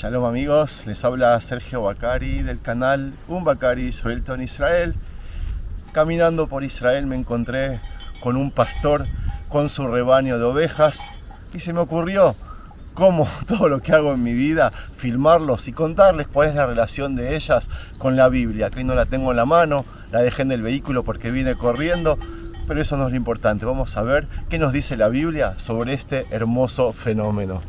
Shalom amigos, les habla Sergio Bacari del canal Un Bacari Suelto en Israel. Caminando por Israel me encontré con un pastor con su rebaño de ovejas y se me ocurrió, como todo lo que hago en mi vida, filmarlos y contarles cuál es la relación de ellas con la Biblia, que hoy no la tengo en la mano, la dejé en el vehículo porque vine corriendo, pero eso no es lo importante. Vamos a ver qué nos dice la Biblia sobre este hermoso fenómeno.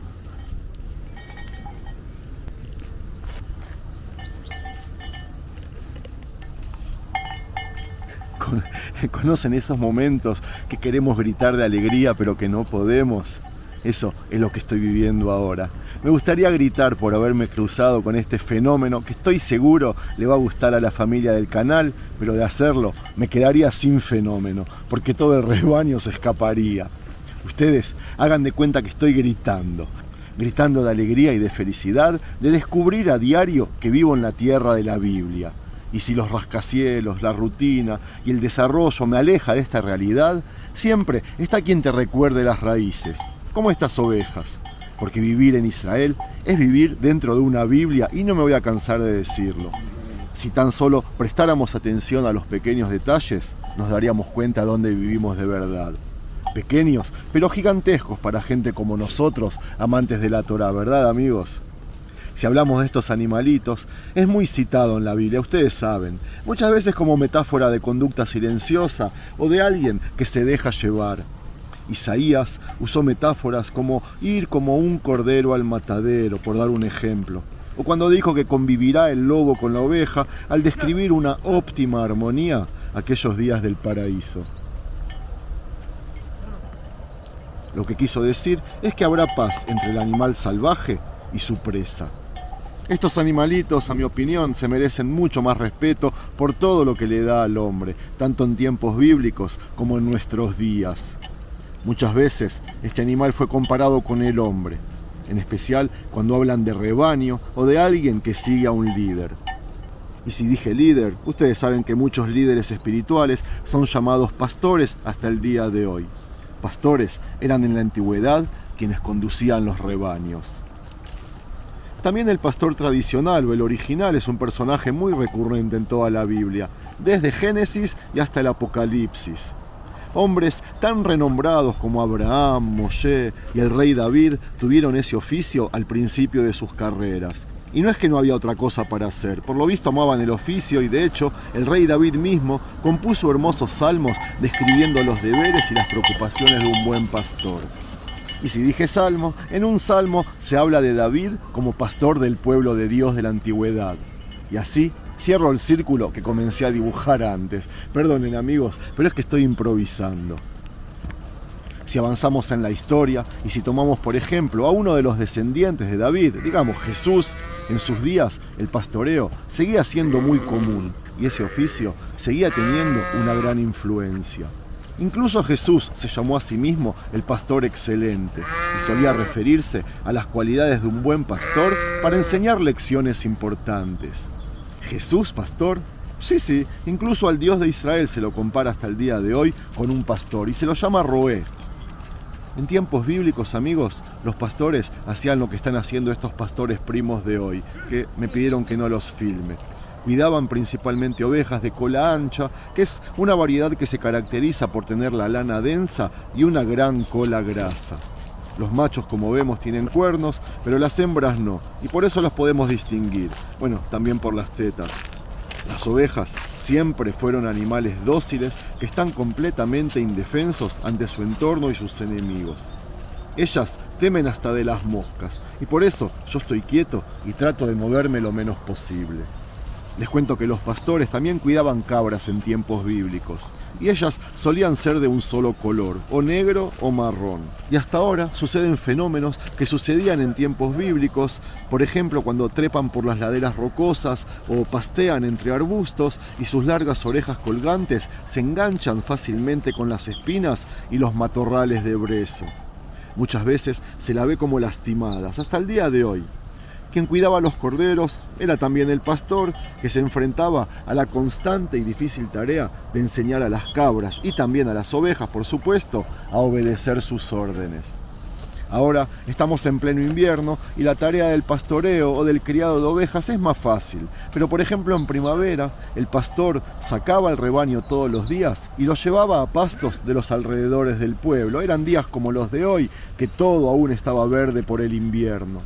¿Conocen esos momentos que queremos gritar de alegría pero que no podemos? Eso es lo que estoy viviendo ahora. Me gustaría gritar por haberme cruzado con este fenómeno que estoy seguro le va a gustar a la familia del canal, pero de hacerlo me quedaría sin fenómeno, porque todo el rebaño se escaparía. Ustedes hagan de cuenta que estoy gritando de alegría y de felicidad, de descubrir a diario que vivo en la tierra de la Biblia. Y si los rascacielos, la rutina y el desarrollo me aleja de esta realidad, siempre está quien te recuerde las raíces, como estas ovejas. Porque vivir en Israel es vivir dentro de una Biblia y no me voy a cansar de decirlo. Si tan solo prestáramos atención a los pequeños detalles, nos daríamos cuenta de dónde vivimos de verdad. Pequeños, pero gigantescos para gente como nosotros, amantes de la Torá, ¿verdad, amigos? Si hablamos de estos animalitos, es muy citado en la Biblia, ustedes saben, muchas veces como metáfora de conducta silenciosa o de alguien que se deja llevar. Isaías usó metáforas como ir como un cordero al matadero, por dar un ejemplo. O cuando dijo que convivirá el lobo con la oveja al describir una óptima armonía aquellos días del paraíso. Lo que quiso decir es que habrá paz entre el animal salvaje y su presa. Estos animalitos, a mi opinión, se merecen mucho más respeto por todo lo que le da al hombre, tanto en tiempos bíblicos como en nuestros días. Muchas veces este animal fue comparado con el hombre, en especial cuando hablan de rebaño o de alguien que sigue a un líder. Y si dije líder, ustedes saben que muchos líderes espirituales son llamados pastores hasta el día de hoy. Pastores eran en la antigüedad quienes conducían los rebaños. También el pastor tradicional o el original es un personaje muy recurrente en toda la Biblia, desde Génesis y hasta el Apocalipsis. Hombres tan renombrados como Abraham, Moshe y el rey David tuvieron ese oficio al principio de sus carreras. Y no es que no había otra cosa para hacer, por lo visto amaban el oficio y de hecho el rey David mismo compuso hermosos salmos describiendo los deberes y las preocupaciones de un buen pastor. Y si dije salmo, en un salmo se habla de David como pastor del pueblo de Dios de la antigüedad. Y así cierro el círculo que comencé a dibujar antes. Perdonen amigos, pero es que estoy improvisando. Si avanzamos en la historia y si tomamos por ejemplo a uno de los descendientes de David, digamos Jesús, en sus días el pastoreo seguía siendo muy común y ese oficio seguía teniendo una gran influencia. Incluso Jesús se llamó a sí mismo el pastor excelente y solía referirse a las cualidades de un buen pastor para enseñar lecciones importantes. ¿Jesús, pastor? Sí, incluso al Dios de Israel se lo compara hasta el día de hoy con un pastor y se lo llama Roé. En tiempos bíblicos, amigos, los pastores hacían lo que están haciendo estos pastores primos de hoy, que me pidieron que no los filme. Cuidaban principalmente ovejas de cola ancha, que es una variedad que se caracteriza por tener la lana densa y una gran cola grasa. Los machos, como vemos, tienen cuernos, pero las hembras no, y por eso las podemos distinguir. Bueno, también por las tetas. Las ovejas siempre fueron animales dóciles que están completamente indefensos ante su entorno y sus enemigos. Ellas temen hasta de las moscas, y por eso yo estoy quieto y trato de moverme lo menos posible. Les cuento que los pastores también cuidaban cabras en tiempos bíblicos, y ellas solían ser de un solo color, o negro o marrón. Y hasta ahora suceden fenómenos que sucedían en tiempos bíblicos, por ejemplo cuando trepan por las laderas rocosas o pastean entre arbustos y sus largas orejas colgantes se enganchan fácilmente con las espinas y los matorrales de brezo. Muchas veces se la ve como lastimadas, hasta el día de hoy. Quien cuidaba a los corderos era también el pastor, que se enfrentaba a la constante y difícil tarea de enseñar a las cabras y también a las ovejas, por supuesto, a obedecer sus órdenes. Ahora estamos en pleno invierno y la tarea del pastoreo o del criado de ovejas es más fácil. Pero por ejemplo en primavera el pastor sacaba el rebaño todos los días y lo llevaba a pastos de los alrededores del pueblo. Eran días como los de hoy, que todo aún estaba verde por el invierno.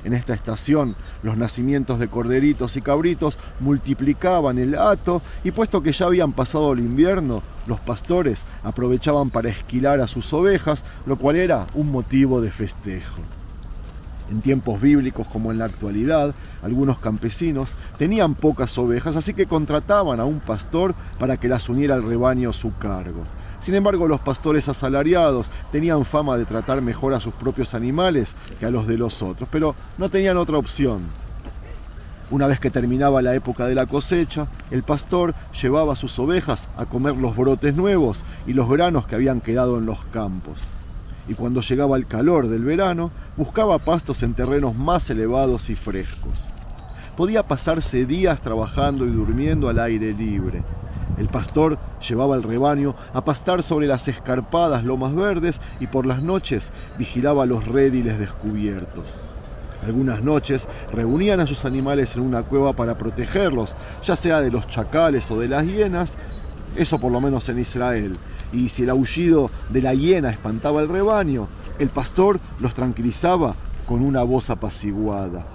En esta estación, los nacimientos de corderitos y cabritos multiplicaban el hato y puesto que ya habían pasado el invierno, los pastores aprovechaban para esquilar a sus ovejas, lo cual era un motivo de festejo. En tiempos bíblicos como en la actualidad, algunos campesinos tenían pocas ovejas, así que contrataban a un pastor para que las uniera al rebaño a su cargo. Sin embargo, los pastores asalariados tenían fama de tratar mejor a sus propios animales que a los de los otros, pero no tenían otra opción. Una vez que terminaba la época de la cosecha, el pastor llevaba a sus ovejas a comer los brotes nuevos y los granos que habían quedado en los campos. Y cuando llegaba el calor del verano, buscaba pastos en terrenos más elevados y frescos. Podía pasarse días trabajando y durmiendo al aire libre. El pastor llevaba el rebaño a pastar sobre las escarpadas lomas verdes y por las noches vigilaba los rédiles descubiertos. Algunas noches reunían a sus animales en una cueva para protegerlos, ya sea de los chacales o de las hienas, eso por lo menos en Israel. Y si el aullido de la hiena espantaba el rebaño, el pastor los tranquilizaba con una voz apaciguada.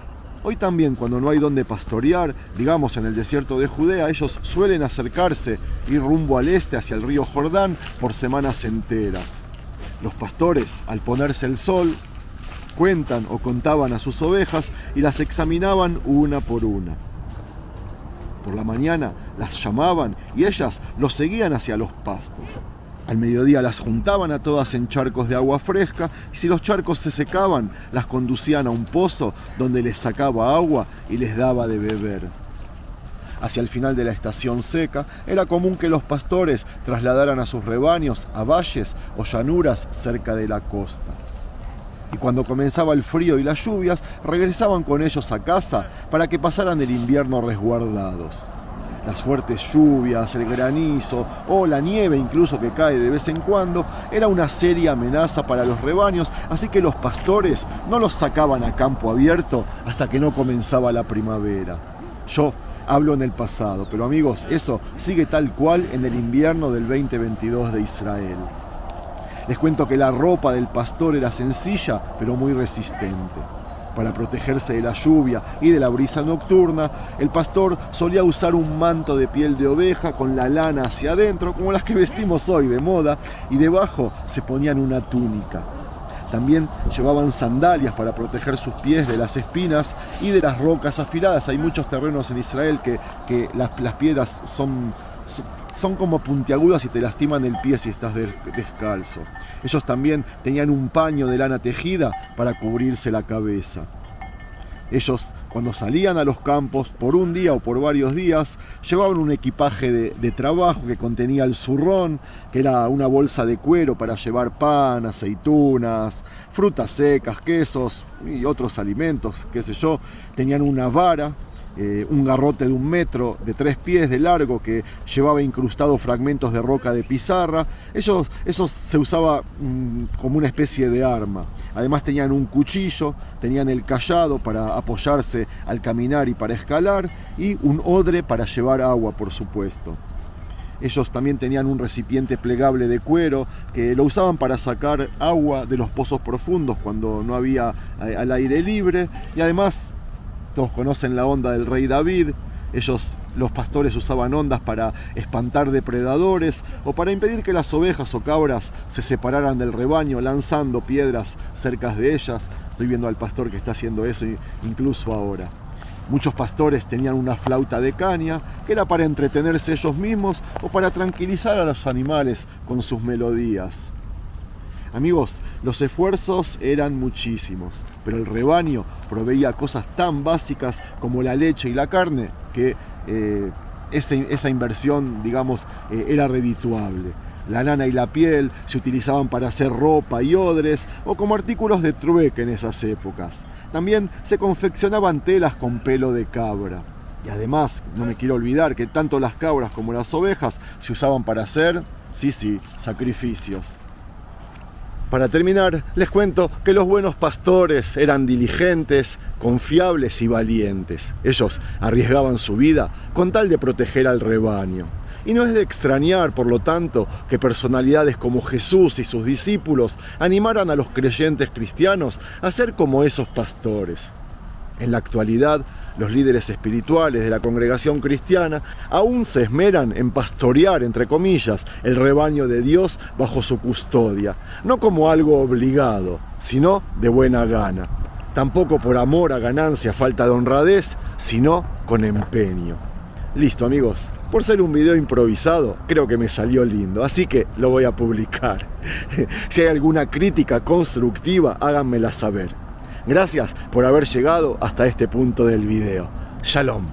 Hoy también, cuando no hay donde pastorear, digamos en el desierto de Judea, ellos suelen acercarse, ir rumbo al este hacia el río Jordán por semanas enteras. Los pastores, al ponerse el sol, cuentan o contaban a sus ovejas y las examinaban una por una. Por la mañana las llamaban y ellas los seguían hacia los pastos. Al mediodía las juntaban a todas en charcos de agua fresca y si los charcos se secaban, las conducían a un pozo donde les sacaba agua y les daba de beber. Hacia el final de la estación seca, era común que los pastores trasladaran a sus rebaños a valles o llanuras cerca de la costa. Y cuando comenzaba el frío y las lluvias, regresaban con ellos a casa para que pasaran el invierno resguardados. Las fuertes lluvias, el granizo o la nieve incluso que cae de vez en cuando era una seria amenaza para los rebaños, así que los pastores no los sacaban a campo abierto hasta que no comenzaba la primavera. Yo hablo en el pasado, pero amigos, eso sigue tal cual en el invierno del 2022 de Israel. Les cuento que la ropa del pastor era sencilla, pero muy resistente. Para protegerse de la lluvia y de la brisa nocturna, el pastor solía usar un manto de piel de oveja con la lana hacia adentro, como las que vestimos hoy de moda, y debajo se ponían una túnica. También llevaban sandalias para proteger sus pies de las espinas y de las rocas afiladas. Hay muchos terrenos en Israel que las piedras son como puntiagudas y te lastiman el pie si estás descalzo. Ellos también tenían un paño de lana tejida para cubrirse la cabeza. Ellos, cuando salían a los campos por un día o por varios días, llevaban un equipaje de trabajo que contenía el zurrón, que era una bolsa de cuero para llevar pan, aceitunas, frutas secas, quesos y otros alimentos, qué sé yo. Tenían una vara, un garrote de 1 metro de 3 pies de largo que llevaba incrustados fragmentos de roca de pizarra. Eso se usaba como una especie de arma. Además tenían un cuchillo, tenían el cayado para apoyarse al caminar y para escalar, y un odre para llevar agua, por supuesto. Ellos también tenían un recipiente plegable de cuero que lo usaban para sacar agua de los pozos profundos cuando no había al aire libre, y además todos conocen la honda del rey David. Los pastores usaban hondas para espantar depredadores o para impedir que las ovejas o cabras se separaran del rebaño lanzando piedras cerca de ellas. Estoy viendo al pastor que está haciendo eso incluso ahora. Muchos pastores tenían una flauta de caña que era para entretenerse ellos mismos o para tranquilizar a los animales con sus melodías. Amigos, los esfuerzos eran muchísimos, pero el rebaño proveía cosas tan básicas como la leche y la carne que esa inversión, digamos, era redituable. La lana y la piel se utilizaban para hacer ropa y odres o como artículos de trueque en esas épocas. También se confeccionaban telas con pelo de cabra. Y además, no me quiero olvidar que tanto las cabras como las ovejas se usaban para hacer, sacrificios. Para terminar, les cuento que los buenos pastores eran diligentes, confiables y valientes. Ellos arriesgaban su vida con tal de proteger al rebaño. Y no es de extrañar, por lo tanto, que personalidades como Jesús y sus discípulos animaran a los creyentes cristianos a ser como esos pastores. En la actualidad, los líderes espirituales de la congregación cristiana aún se esmeran en pastorear, entre comillas, el rebaño de Dios bajo su custodia, no como algo obligado, sino de buena gana. Tampoco por amor a ganancia, falta de honradez, sino con empeño. Listo, amigos. Por ser un video improvisado, creo que me salió lindo, así que lo voy a publicar. Si hay alguna crítica constructiva, háganmela saber. Gracias por haber llegado hasta este punto del video. Shalom.